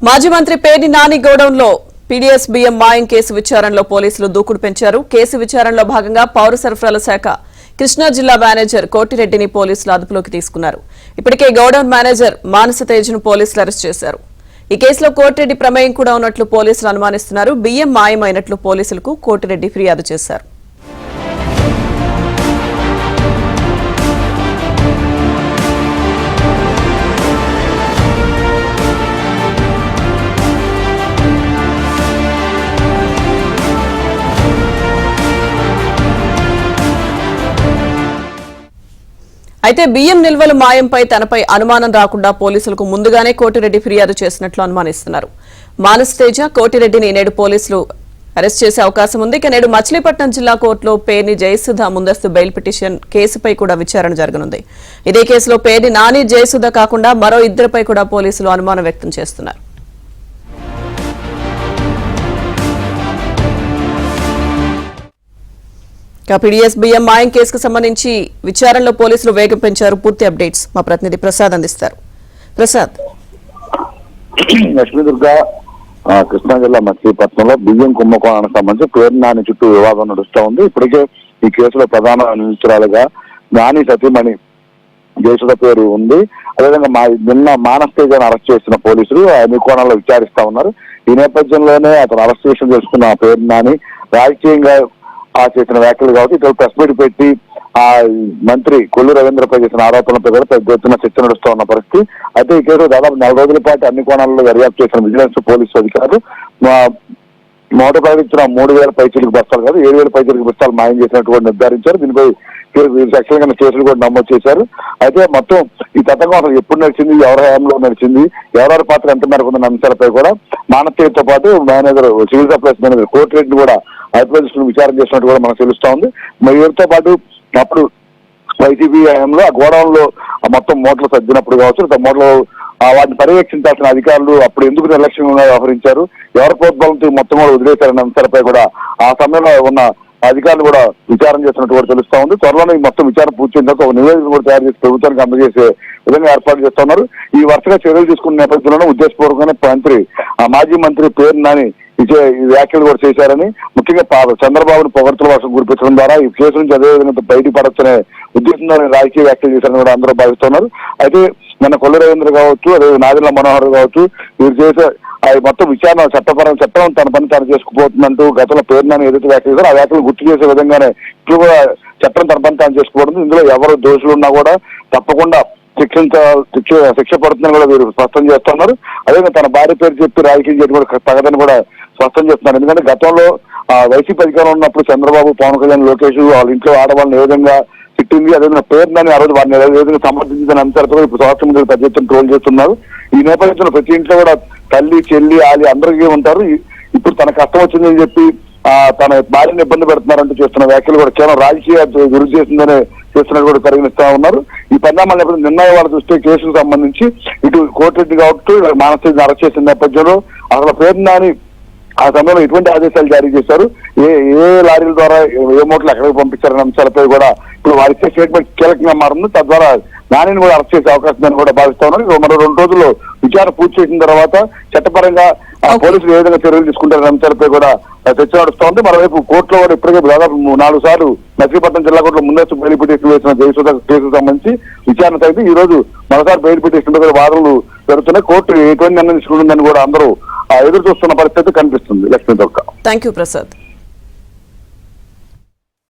మాజీ మంత్రి పేర్ని నాని గోడౌన్లో పీడీఎస్ బియ్యం మాయం కేసు విచారణలో పోలీసులు దూకుడు పెంచారు. కేసు విచారణలో భాగంగా పౌర సరఫరాల శాఖ కృష్ణా జిల్లా మేనేజర్ కోటిరెడ్డిని పోలీసులు అదుపులోకి తీసుకున్నారు. ఇప్పటికే గోడౌన్ మేనేజర్ మానస తేజ్ను పోలీసులు అరెస్ట్ చేశారు. ఈ కేసులో కోటిరెడ్డి ప్రమేయం కూడా ఉన్నట్లు పోలీసులు అనుమానిస్తున్నారు. బియ్యం మాయమైనట్లు పోలీసులకు కోటిరెడ్డి ఫిర్యాదు చేశారు. అయితే బియ్యం నిల్వలు మాయంపై తనపై అనుమానం రాకుండా పోలీసులకు ముందుగానే కోటిరెడ్డి ఫిర్యాదు చేసినట్లు అనుమానిస్తున్నారు. మానస్ తేజ, కోటిరెడ్డిని నేడు పోలీసులు అరెస్ట్ చేసే అవకాశం ఉంది. ఇక నేడు మచిలీపట్నం జిల్లా కోర్టులో పేర్ని జయసుధ ముందస్తు బెయిల్ పిటిషన్ కేసుపై కూడా విచారణ జరగనుంది. ఇదే కేసులో పేర్ని నాని, జయసుధ కాకుండా మరో ఇద్దరిపై కూడా పోలీసులు అనుమానం వ్యక్తం చేస్తున్నారు. పీడీఎస్ బియ్యం మాయం కేసుకు సంబంధించి విచారణలో పోలీసులు వేగం పెంచారు. పూర్తి అప్డేట్స్ మా ప్రతినిధి ప్రసాద్ అందిస్తారు. ప్రసాద్. లక్ష్మీదుర్గ కృష్ణా జిల్లా మచిలీపట్నంలో బియ్యం కుంభకోణానికి సంబంధించి పేర్ని నాని చుట్టూ వివాదం నడుస్తూ ఉంది. ఇప్పటికే ఈ కేసులో ప్రధాన నిందితురాలుగా నాని సతీమణి జయసుధ పేరు ఉంది. అదేవిధంగా నిన్న మానస్ తేజను అరెస్ట్ చేసిన పోలీసులు అన్ని కోణాల్లో విచారిస్తా ఉన్నారు. ఈ నేపథ్యంలోనే అతను అరెస్ట్ చేసి తెలుసుకున్న పేర్ని నాని రాజకీయంగా చేసిన వ్యాఖ్యలు కాబట్టి ఇక్కడ ప్రెస్ మీట్ పెట్టి ఆ మంత్రి కొల్లు రవీంద్రపై చేసిన ఆరోపణలపై కూడా పెద్ద ఎత్తున చర్చ నడుస్తూ ఉన్న పరిస్థితి. అయితే ఈ కేసు దాదాపు 4 రోజుల పాటు అన్ని కోణాల్లో దర్యాప్తు చేసిన విజిలెన్స్ పోలీసు అధికారులు నోట ప్రకటించిన 3,000 పైచీలకు బస్తాలు కాదు 7,000 పైచీలకు బస్తాలు మాయం చేసినట్టు కూడా నిర్ధారించారు. దీనిపై సెక్షన్ కింద కేసులు కూడా నమోదు చేశారు. అయితే మొత్తం ఈ తతంగం అసలు ఎప్పుడు నడిచింది, ఎవరి హయాంలో నడిచింది, ఎవరెవరి పాత్ర ఎంత మేరకు ఉన్న అంశాలపై కూడా మానవతతో పాటు మేనేజర్ సివిల్ సప్లైస్ మేనేజర్ కోటిరెడ్డిని కూడా అదుపులో తీసుకుని విచారణ చేసినట్టు కూడా మనకు తెలుస్తా ఉంది. మరి వీరితో పాటు అప్పుడు వైసీపీ హయాంలో ఆ గోడౌన్లో మొత్తం మూటలు సర్దినప్పుడు కావచ్చు, మూటలు వాటిని పర్యవేక్షించాల్సిన అధికారులు అప్పుడు ఎందుకు నిర్లక్ష్యంగా వ్యవహరించారు, ఎవరి ప్రోద్బలంతో మొత్తం కూడా వదిలేశారన్న అంశాలపై కూడా ఆ సమయంలో ఉన్న అధికారులు కూడా విచారణ చేస్తున్నట్టు కూడా తెలుస్తా ఉంది. త్వరలోనే ఈ మొత్తం విచారణ పూర్తి చేసిన ఒక నివేదిక కూడా తయారు చేసి ప్రభుత్వానికి అందజేసే విధంగా ఏర్పాటు చేస్తున్నారు. ఈ వరుసగా చర్యలు తీసుకున్న నేపథ్యంలోనే ఉద్దేశపూర్వకంగానే మాజీ మంత్రి పేర్ని నాని ఈ వ్యాఖ్యలు కూడా చేశారని, ముఖ్యంగా చంద్రబాబును పొగడ్తల వర్షం కురిపించడం ద్వారా ఈ కేసు నుంచి అదేవిధంగా బయట పడొచ్చనే ఉద్దేశంతో రాజకీయ వ్యాఖ్యలు చేశారని కూడా అందరూ భావిస్తున్నారు. అయితే నిన్న కొల్లు రవీంద్ర కావచ్చు, అదే నాదిల మనోహర్ కావచ్చు, వీరు చేసే మొత్తం విచారణ చట్టం తన పని తాను చేసుకుపోతుందంటూ గతంలో పేర్ని నాని ఏదైతే వ్యాఖ్యలు చేశారో ఆ వ్యాఖ్యలు గుర్తు చేసే విధంగానే ఇప్పుడు కూడా చట్టం తన పని తాను చేసుకుపోతుంది. ఇందులో ఎవరు దోషులు ఉన్నా కూడా తప్పకుండా శిక్ష పడుతుందని కూడా వీరు స్పష్టం చేస్తున్నారు. అదేవిధంగా తన భార్య పేరు చెప్పి రాజకీయం చేయడం కూడా తగదని కూడా స్పష్టం చేస్తున్నారు. ఎందుకంటే గతంలో వైసీపీ అధికారంలో ఉన్నప్పుడు చంద్రబాబు, పవన్ కళ్యాణ్, లోకేష్ వాళ్ళ ఇంట్లో ఆడవాళ్ళని ఏ విధంగా తిట్టింది, అదేవిధంగా పేరుని ఆ రోజు వారిని ఏ విధంగా సమర్థించిన అంశాలతో ఇప్పుడు సోషల్ మీడియా పెద్ద ఎత్తున ట్రోల్ చేస్తున్నారు. ఈ నేపథ్యంలో ప్రతి ఇంట్లో కూడా తల్లి, చెల్లి, ఆలి అందరికీ ఉంటారు. ఇప్పుడు తన కష్టం వచ్చిందని చెప్పి తన భార్యను ఇబ్బంది పెడుతున్నారంటూ చేస్తున్న వ్యాఖ్యలు కూడా కేవలం రాజకీయ గురి చేసిందనే చేస్తున్నట్టు కూడా పరిగణిస్తా ఉన్నారు. ఈ పరిణామాల నేపథ్యం నిర్ణయం వాళ్ళ చూస్తే కేసుకు సంబంధించి ఇటు కోర్టు కాబట్టి మానసిక అరెస్ట్ చేసిన నేపథ్యంలో అసలు పేర్ని నాని ఆ సమయంలో ఎటువంటి ఆదేశాలు జారీ చేశారు, ఏ లారీల ద్వారా ఏ మూటలు ఎక్కడికి పంపించారనే అంశాలపై కూడా ఇప్పుడు వారిచ్చే స్టేట్మెంట్ కీలకంగా మారింది. తద్వారా నానిని కూడా అరెస్ట్ చేసే అవకాశం నేను కూడా భావిస్తా ఉన్నాను. మరో 2 రోజుల్లో విచారణ పూర్తి చేసిన తర్వాత చట్టపరంగా పోలీసులు ఏ విధంగా చర్యలు తీసుకుంటారనే అంశాలపై కూడా చర్చ నడుస్తోంది. మరోవైపు కోర్టులో కూడా ఇప్పటికే దాదాపు 4 సార్లు మచిలీపట్నం జిల్లా కోర్టులో ముందస్తు బెయిల్ పిటిషన్ వేసిన జయసుధ కేసుకు సంబంధించి విచారణ అయితే ఈ రోజు మరోసారి బెయిల్ పిటిషన్ కూడా వాదనలు జరుగుతున్నాయి. కోర్టు ఎటువంటి నిర్ణయం తీసుకుంటుందని కూడా అందరూ ఎదురు చూస్తున్న పరిస్థితి కనిపిస్తుంది. లక్ష్మీ దుర్గ. Thank you Prasad.